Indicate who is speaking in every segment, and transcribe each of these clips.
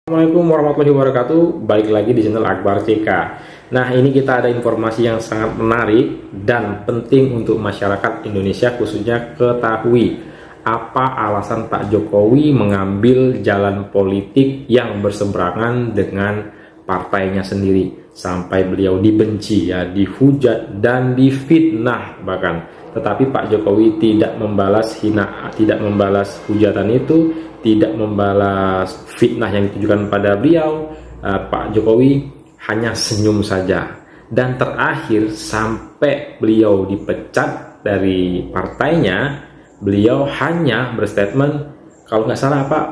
Speaker 1: Assalamualaikum warahmatullahi wabarakatuh. Balik lagi di channel Akbar CK. Nah, ini kita ada informasi yang sangat menarik dan penting untuk masyarakat Indonesia khususnya ketahui apa alasan Pak Jokowi mengambil jalan politik yang berseberangan dengan partainya sendiri sampai beliau dibenci, ya, dihujat dan difitnah bahkan. Tetapi Pak Jokowi tidak membalas tidak membalas hujatan itu, tidak membalas fitnah yang ditujukan pada beliau. Pak Jokowi hanya senyum saja. Dan terakhir sampai beliau dipecat dari partainya, beliau hanya berstatement, kalau nggak salah Pak,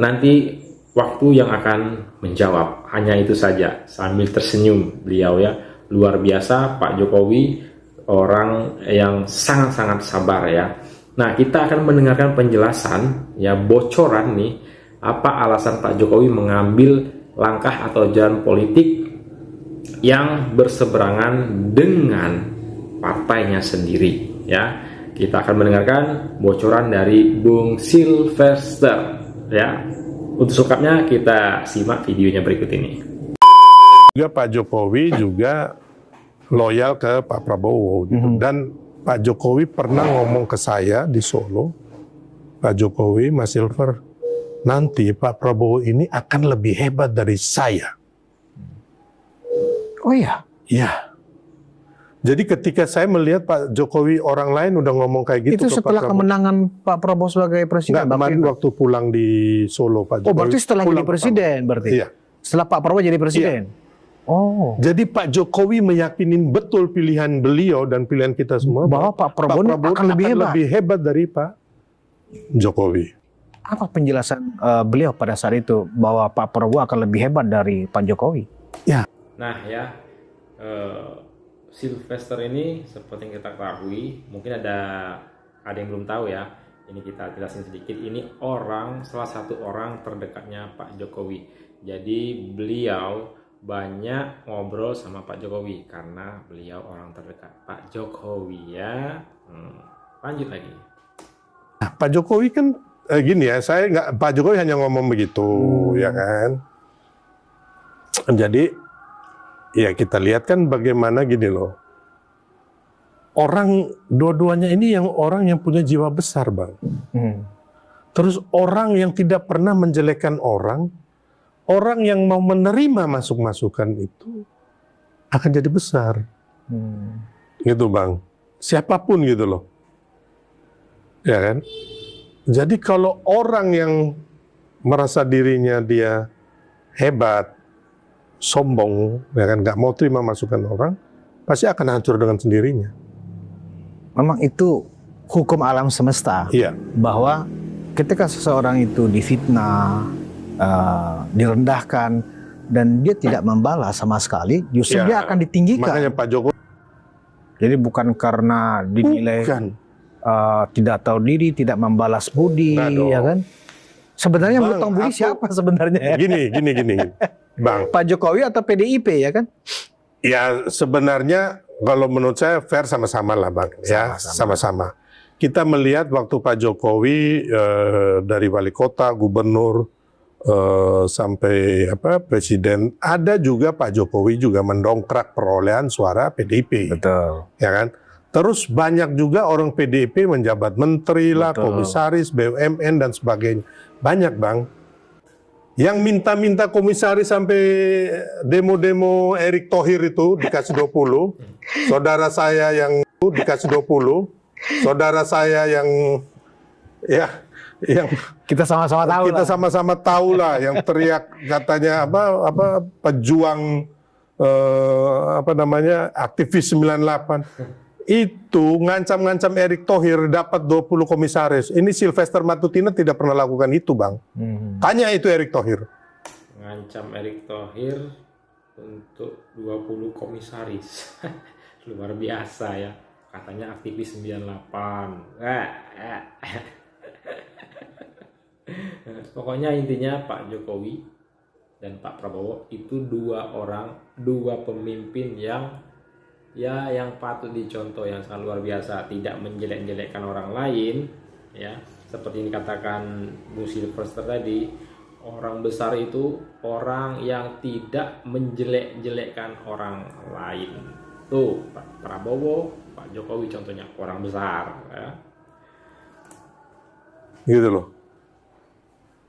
Speaker 1: nanti waktu yang akan menjawab. Hanya itu saja, sambil tersenyum beliau, ya. Luar biasa Pak Jokowi, orang yang sangat-sangat sabar, ya. Nah, kita akan mendengarkan penjelasan, ya, bocoran nih, apa alasan Pak Jokowi mengambil langkah atau jalan politik yang berseberangan dengan partainya sendiri, ya. Kita akan mendengarkan bocoran dari Bung Sylvester, ya. Untuk selengkapnya kita simak videonya berikut ini.
Speaker 2: Juga Pak Jokowi juga loyal ke Pak Prabowo gitu. Dan Pak Jokowi pernah ngomong ke saya di Solo, Pak Jokowi, Mas Silver, nanti Pak Prabowo ini akan lebih hebat dari saya.
Speaker 3: Oh iya?
Speaker 2: Iya. Jadi ketika saya melihat Pak Jokowi, orang lain udah ngomong kayak gitu
Speaker 3: itu
Speaker 2: ke
Speaker 3: setelah
Speaker 2: Pak Prabowo.
Speaker 3: kemenangan Pak Prabowo sebagai presiden?
Speaker 2: Nggak, kemarin waktu pulang di Solo Pak Jokowi.
Speaker 3: Oh, berarti setelah jadi presiden berarti?
Speaker 2: Iya.
Speaker 3: Setelah Pak Prabowo jadi presiden? Iya. Oh.
Speaker 2: Jadi Pak Jokowi meyakinin betul pilihan beliau dan pilihan kita semua
Speaker 3: bahwa Pak Prabowo akan lebih
Speaker 2: hebat dari Pak Jokowi.
Speaker 3: Apa penjelasan beliau pada saat itu bahwa Pak Prabowo akan lebih hebat dari Pak Jokowi?
Speaker 2: Ya.
Speaker 1: Nah, ya, Sylvester ini seperti yang kita ketahui, mungkin ada yang belum tahu, ya. Ini kita jelasin sedikit. Ini salah satu orang terdekatnya Pak Jokowi. Jadi beliau banyak ngobrol sama Pak Jokowi karena beliau orang terdekat Pak Jokowi, ya. Lanjut lagi.
Speaker 2: Nah, Pak Jokowi kan gini, ya, Pak Jokowi hanya ngomong begitu, ya kan. Jadi ya kita lihat kan bagaimana gini loh. Orang dua-duanya ini orang yang punya jiwa besar, Bang. Terus orang yang tidak pernah menjelekkan orang yang mau menerima masukan itu akan jadi besar. Gitu, Bang. Siapapun gitu loh. Ya kan? Jadi kalau orang yang merasa dirinya dia hebat, sombong, ya kan, nggak mau terima masukan orang, pasti akan hancur dengan sendirinya.
Speaker 3: Memang itu hukum alam semesta.
Speaker 2: Iya.
Speaker 3: Bahwa ketika seseorang itu difitnah, direndahkan, dan dia tidak membalas sama sekali, justru dia akan ditinggikan.
Speaker 2: Makanya Pak Jokowi.
Speaker 3: Jadi bukan karena dinilai tidak tahu diri, tidak membalas budi, ya kan? Sebenarnya menentang budi siapa sebenarnya?
Speaker 2: Gini, Bang.
Speaker 3: Pak Jokowi atau PDIP, ya kan?
Speaker 2: Ya sebenarnya kalau menurut saya fair sama-sama lah, Bang. Ya, sama-sama. Kita melihat waktu Pak Jokowi dari wali kota, gubernur, sampai presiden, ada juga Pak Jokowi juga mendongkrak perolehan suara PDIP.
Speaker 3: Betul.
Speaker 2: Ya kan? Terus banyak juga orang PDIP menjabat menteri lah, komisaris, BUMN dan sebagainya. Banyak, Bang. Yang minta-minta komisaris sampai demo-demo Erick Thohir itu dikasih 20. Saudara saya yang dikasih 20. Saudara saya yang
Speaker 3: kita sama-sama tahu.
Speaker 2: Kita sama-sama tahu lah yang teriak katanya pejuang aktivis 98. Itu ngancam-ngancam Erick Thohir dapat 20 komisaris. Ini Sylvester Matutina tidak pernah lakukan itu, Bang. Tanya itu Erick Thohir.
Speaker 1: Ngancam Erick Thohir untuk 20 komisaris. Luar biasa, ya. Katanya aktivis 98. Pokoknya intinya Pak Jokowi dan Pak Prabowo itu dua pemimpin yang patut dicontoh, yang sangat luar biasa, tidak menjelek-jelekkan orang lain, ya, seperti yang dikatakan Bung Sylvester tadi, Orang besar itu orang yang tidak menjelek-jelekkan orang lain. Tuh, Pak Prabowo, Pak Jokowi contohnya orang besar. Ya.
Speaker 2: Gitu loh.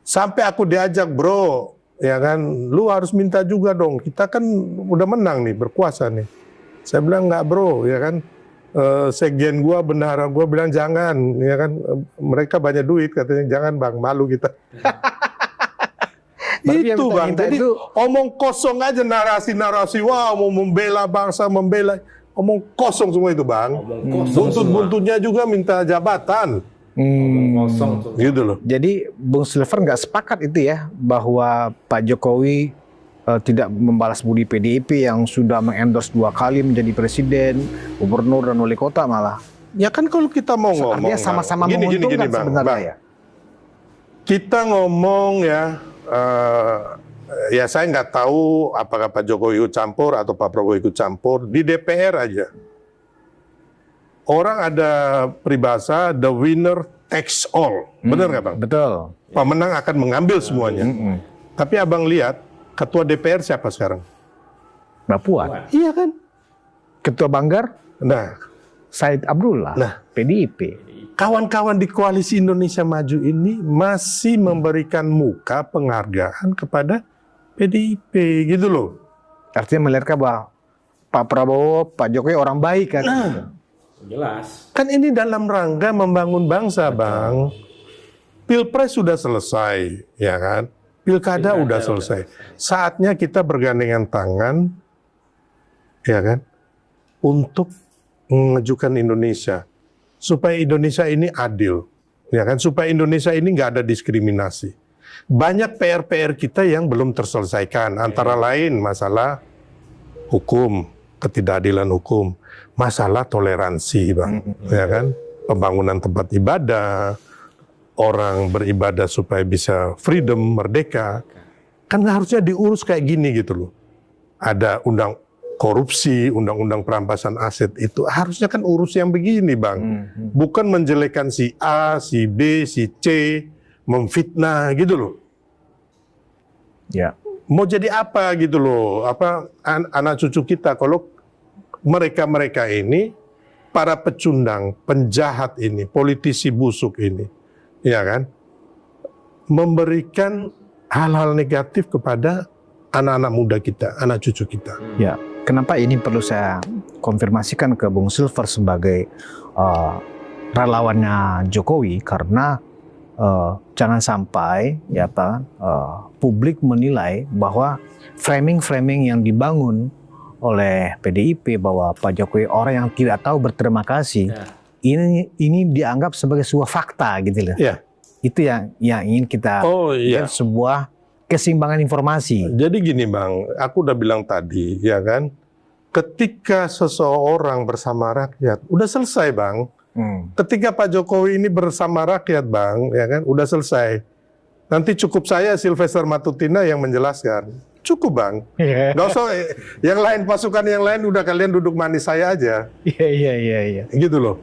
Speaker 2: Sampai aku diajak, bro, ya kan, lu harus minta juga dong. Kita kan udah menang nih, berkuasa nih. Saya bilang enggak, bro, ya kan. Sekjen gua, bendahara gua bilang jangan, ya kan. Mereka banyak duit, katanya jangan bang, malu kita. Itu bang, jadi omong kosong aja narasi-narasi, wah mau membela bangsa, membela, omong kosong semua itu bang. Buntut-buntutnya juga minta jabatan.
Speaker 1: Kosong tuh.
Speaker 2: Gitu loh.
Speaker 3: Jadi Bung Silver nggak sepakat itu ya bahwa Pak Jokowi tidak membalas budi PDIP yang sudah mengendorse 2 kali menjadi presiden, gubernur dan wali kota malah.
Speaker 2: Ya kan kalau kita mau ngomong,
Speaker 3: artinya sama-sama menguntungkan
Speaker 2: bang,
Speaker 3: sebenarnya
Speaker 2: bang.
Speaker 3: ya.
Speaker 2: Kita ngomong ya, ya saya nggak tahu apakah Pak Jokowi ikut campur atau Pak Prabowo ikut campur di DPR aja. Orang ada peribahasa the winner takes all, benar nggak bang?
Speaker 3: Betul.
Speaker 2: Pemenang akan mengambil semuanya. Tapi abang lihat ketua DPR siapa sekarang?
Speaker 3: Mbak Puan.
Speaker 2: Iya kan?
Speaker 3: Ketua Banggar,
Speaker 2: Nah,
Speaker 3: Said Abdullah,
Speaker 2: Nah.
Speaker 3: PDIP.
Speaker 2: kawan-kawan di Koalisi Indonesia Maju ini masih memberikan muka penghargaan kepada PDIP gitu loh.
Speaker 3: Artinya melihat bahwa Pak Prabowo, Pak Jokowi orang baik kan?
Speaker 1: Jelas.
Speaker 2: Kan ini dalam rangka membangun bangsa, Bang. Pilpres sudah selesai, ya kan? Pilkada udah selesai. Saatnya kita bergandengan tangan, ya kan? Untuk mengajukan Indonesia. Supaya Indonesia ini adil, ya kan? Supaya Indonesia ini nggak ada diskriminasi. Banyak PR-PR kita yang belum terselesaikan. Antara lain masalah hukum, ketidakadilan hukum, masalah toleransi, Bang, ya kan? Pembangunan tempat ibadah, orang beribadah supaya bisa freedom, merdeka. Kan harusnya diurus kayak gini gitu loh. Ada undang korupsi, undang-undang perampasan aset itu harusnya kan urus yang begini, Bang. Bukan menjelekkan si A, si B, si C, memfitnah gitu loh.
Speaker 3: Ya.
Speaker 2: Mau jadi apa gitu loh, apa anak cucu kita kalau mereka-mereka ini, para pecundang, penjahat ini, politisi busuk ini, ya kan, memberikan hal-hal negatif kepada anak-anak muda kita, anak cucu kita.
Speaker 3: Ya, kenapa ini perlu saya konfirmasikan ke Bung Silver sebagai relawannya Jokowi, karena jangan sampai ya Pak, publik menilai bahwa framing-framing yang dibangun oleh PDIP bahwa Pak Jokowi orang yang tidak tahu berterima kasih, ini dianggap sebagai sebuah fakta gitu loh.
Speaker 2: Ya.
Speaker 3: Itu yang ingin kita lihat, sebuah keseimbangan informasi.
Speaker 2: Jadi gini Bang, aku udah bilang tadi ya kan, ketika seseorang bersama rakyat, udah selesai Bang. Ketika Pak Jokowi ini bersama rakyat Bang, ya kan, udah selesai. Nanti cukup saya Sylvester Matutina yang menjelaskan. Cukup Bang, nggak usah yang lain, pasukan yang lain udah kalian duduk manis saya aja.
Speaker 3: Iya.
Speaker 2: Gitu loh.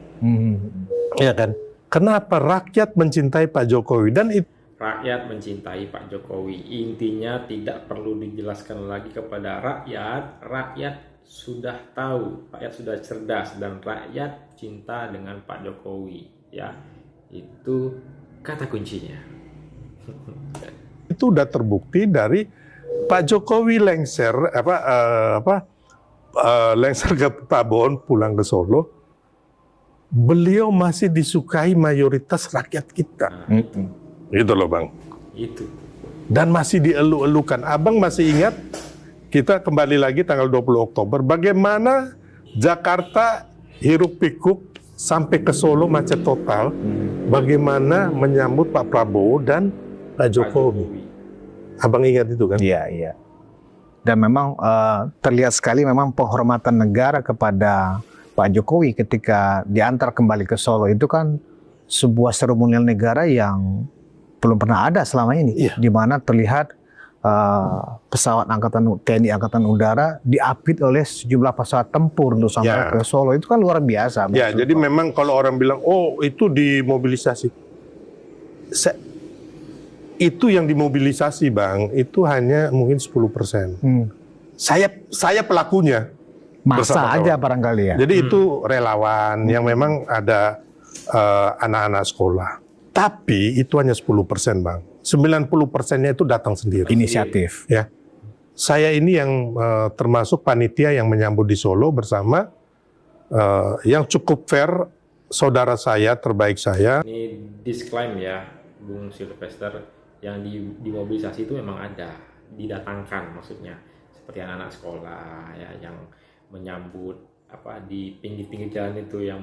Speaker 2: Ya kan. Kenapa rakyat mencintai Pak Jokowi dan itu?
Speaker 1: Rakyat mencintai Pak Jokowi. Intinya tidak perlu dijelaskan lagi kepada rakyat. Rakyat sudah tahu, rakyat sudah cerdas, dan rakyat cinta dengan Pak Jokowi. Ya, itu kata kuncinya.
Speaker 2: Itu udah terbukti dari Pak Jokowi lengser lengser ke Tabon, pulang ke Solo. Beliau masih disukai mayoritas rakyat kita. Gitu loh Bang.
Speaker 1: Itu.
Speaker 2: Dan masih dielu-elukan. Abang masih ingat, kita kembali lagi tanggal 20 Oktober, bagaimana Jakarta hiruk pikuk sampai ke Solo macet total. Bagaimana menyambut Pak Prabowo dan Pak Jokowi. Abang ingat itu kan?
Speaker 3: Iya. Dan memang terlihat sekali memang penghormatan negara kepada Pak Jokowi ketika diantar kembali ke Solo. Itu kan sebuah seremonial negara yang belum pernah ada selama ini. Di mana terlihat pesawat TNI Angkatan Udara diapit oleh sejumlah pesawat tempur untuk sampai ke Solo. Itu kan luar biasa.
Speaker 2: Ya, jadi memang kalau orang bilang, oh itu dimobilisasi. itu yang dimobilisasi Bang, itu hanya mungkin 10%. Saya pelakunya.
Speaker 3: Masa aja barangkali ya.
Speaker 2: Jadi itu relawan yang memang ada anak-anak sekolah. Tapi itu hanya 10% Bang. 90%-nya itu datang sendiri.
Speaker 3: Inisiatif.
Speaker 2: Ya. Saya ini yang termasuk panitia yang menyambut di Solo bersama yang cukup fair, saudara saya, terbaik saya.
Speaker 1: Ini disclaim ya, Bung Sylvester, yang dimobilisasi itu memang ada, didatangkan maksudnya. Seperti anak-anak sekolah ya, yang menyambut di pinggir-pinggir jalan itu, yang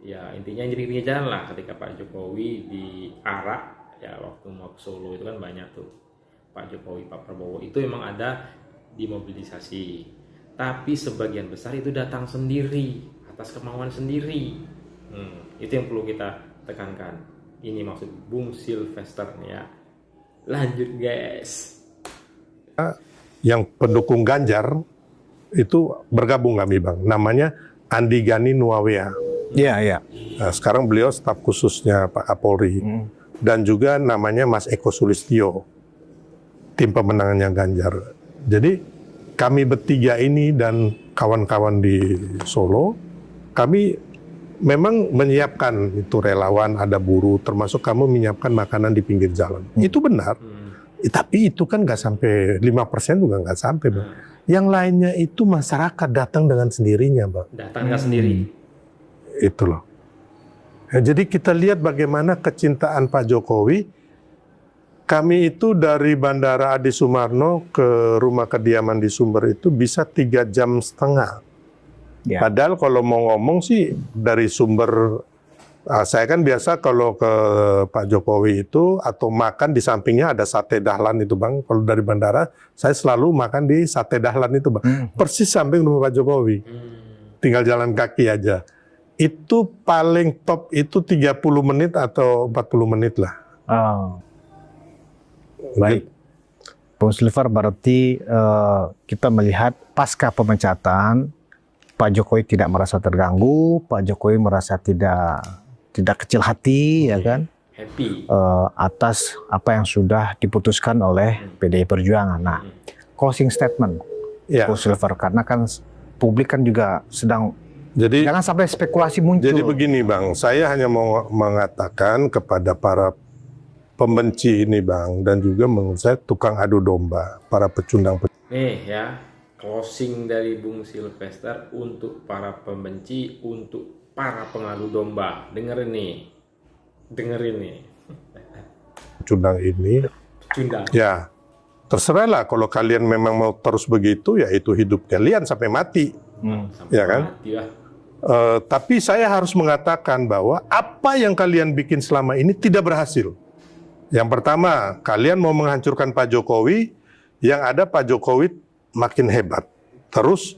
Speaker 1: ya intinya di pinggir jalan lah ketika Pak Jokowi diarak ya waktu mau ke Solo itu kan banyak tuh Pak Jokowi, Pak Prabowo itu memang ada dimobilisasi, tapi sebagian besar itu datang sendiri atas kemauan sendiri. Itu yang perlu kita tekankan. Ini maksud Bung Sylvester nih ya. Lanjut guys.
Speaker 2: Yang pendukung Ganjar itu bergabung kami Bang, namanya Andi Gani Nuawea.
Speaker 3: Iya.
Speaker 2: Nah, sekarang beliau staf khususnya Pak Kapolri. Dan juga namanya Mas Eko Sulistyo, tim pemenangannya Ganjar. Jadi kami bertiga ini dan kawan-kawan di Solo, kami memang menyiapkan itu relawan, ada buruh, termasuk kamu menyiapkan makanan di pinggir jalan. Itu benar. Tapi itu kan nggak sampai 5% juga nggak sampai Bang. Yang lainnya itu masyarakat datang dengan sendirinya Bang.
Speaker 1: Datang nggak sendiri.
Speaker 2: Itu loh. Ya, jadi kita lihat bagaimana kecintaan Pak Jokowi. Kami itu dari Bandara Adi Sumarno ke rumah kediaman di Sumber itu bisa 3,5 jam. Ya. Padahal kalau mau ngomong sih dari Sumber, saya kan biasa kalau ke Pak Jokowi itu atau makan di sampingnya ada sate dahlan itu Bang. Kalau dari bandara saya selalu makan di sate dahlan itu Bang. Persis samping rumah Pak Jokowi. Tinggal jalan kaki aja. Itu paling top itu 30 menit atau 40 menit lah.
Speaker 3: Baik. Bung Silver, berarti kita melihat pasca pemecatan, Pak Jokowi tidak merasa terganggu, Pak Jokowi merasa tidak kecil hati, ya kan?
Speaker 1: Happy.
Speaker 3: Atas apa yang sudah diputuskan oleh PDI Perjuangan. Nah, closing statement, Bung Silver, karena kan publik kan juga sedang. Jadi jangan sampai spekulasi muncul.
Speaker 2: Jadi begini Bang, saya hanya mau mengatakan kepada para pembenci ini Bang, dan juga menurut saya tukang adu domba, para pecundang.
Speaker 1: Nih ya, closing dari Bung Sylvester untuk para pembenci, untuk para pengadu domba. Dengerin nih.
Speaker 2: Pecundang ini.
Speaker 1: Pecundang.
Speaker 2: Ya, terserahlah kalau kalian memang mau terus begitu, ya itu hidup kalian sampai mati. Ya kan?
Speaker 1: Mati lah.
Speaker 2: Tapi saya harus mengatakan bahwa apa yang kalian bikin selama ini tidak berhasil. Yang pertama, kalian mau menghancurkan Pak Jokowi, yang ada Pak Jokowi makin hebat. Terus,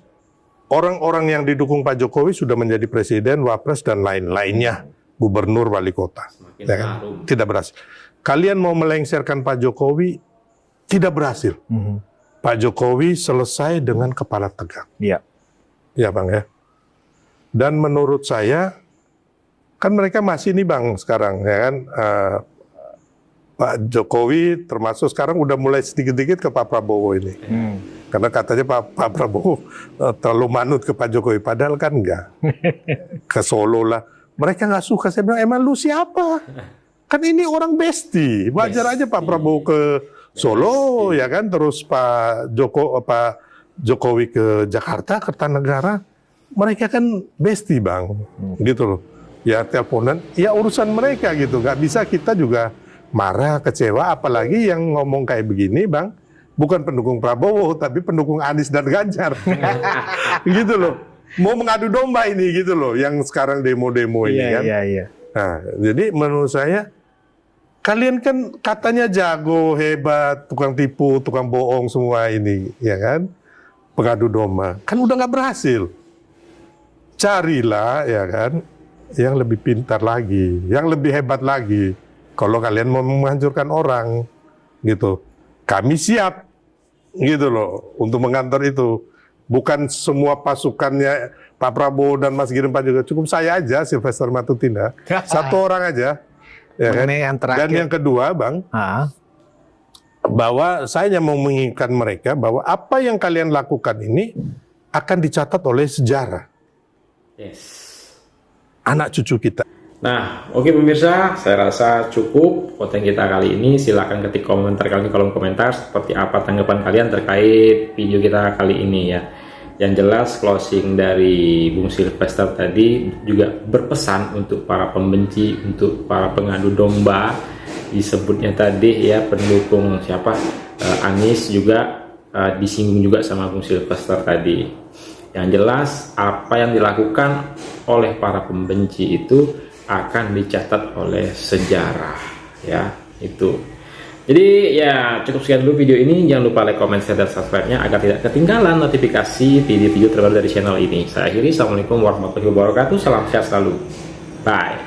Speaker 2: orang-orang yang didukung Pak Jokowi sudah menjadi presiden, wapres, dan lain-lainnya. Gubernur, wali kota. Ya kan? Tidak berhasil. Kalian mau melengsarkan Pak Jokowi, tidak berhasil. Pak Jokowi selesai dengan kepala tegak.
Speaker 3: Iya.
Speaker 2: Ya Bang ya. Dan menurut saya, kan mereka masih nih Bang sekarang, ya kan, Pak Jokowi termasuk sekarang udah mulai sedikit-sedikit ke Pak Prabowo ini. Karena katanya Pak Prabowo terlalu manut ke Pak Jokowi, padahal kan enggak. Ke Solo lah. Mereka nggak suka, saya bilang, emang lu siapa? Kan ini orang besti, wajar aja Pak Prabowo ke Solo, ya kan, terus Pak Jokowi ke Jakarta, Kertanegara. Mereka kan besti Bang, gitu loh. Ya teleponan, ya urusan mereka gitu. Nggak bisa kita juga marah, kecewa, apalagi yang ngomong kayak begini Bang, bukan pendukung Prabowo, tapi pendukung Anies dan Ganjar. Gitu loh. Mau mengadu domba ini gitu loh, yang sekarang demo-demo ini kan.
Speaker 3: Iya.
Speaker 2: Nah, jadi menurut saya, kalian kan katanya jago, hebat, tukang tipu, tukang bohong semua ini, ya kan? Pengadu domba. Kan udah nggak berhasil. Carilah, ya kan, yang lebih pintar lagi, yang lebih hebat lagi. Kalau kalian mau menghancurkan orang, gitu. Kami siap, gitu loh, untuk mengantar itu. Bukan semua pasukannya Pak Prabowo dan Mas Giring juga, cukup saya aja, Sylvester Matutina. Satu orang aja. Ya kan?
Speaker 3: Yang terakhir.
Speaker 2: Dan yang kedua, Bang, bahwa saya hanya mau mengingatkan mereka bahwa apa yang kalian lakukan ini akan dicatat oleh sejarah.
Speaker 1: Yes.
Speaker 2: Anak cucu kita.
Speaker 1: Nah, oke pemirsa, saya rasa cukup konten kita kali ini. Silahkan ketik komentar kalian di kolom komentar seperti apa tanggapan kalian terkait video kita kali ini ya. Yang jelas closing dari Bung Sylvester tadi juga berpesan untuk para pembenci, untuk para pengadu domba. Disebutnya tadi ya pendukung siapa Anies juga disinggung juga sama Bung Sylvester tadi. Yang jelas apa yang dilakukan oleh para pembenci itu akan dicatat oleh sejarah ya itu. Jadi ya cukup sekian dulu video ini. Jangan lupa like, comment, share, dan subscribe-nya agar tidak ketinggalan notifikasi video-video terbaru dari channel ini. Saya akhiri. Assalamualaikum warahmatullahi wabarakatuh. Salam sehat selalu. Bye.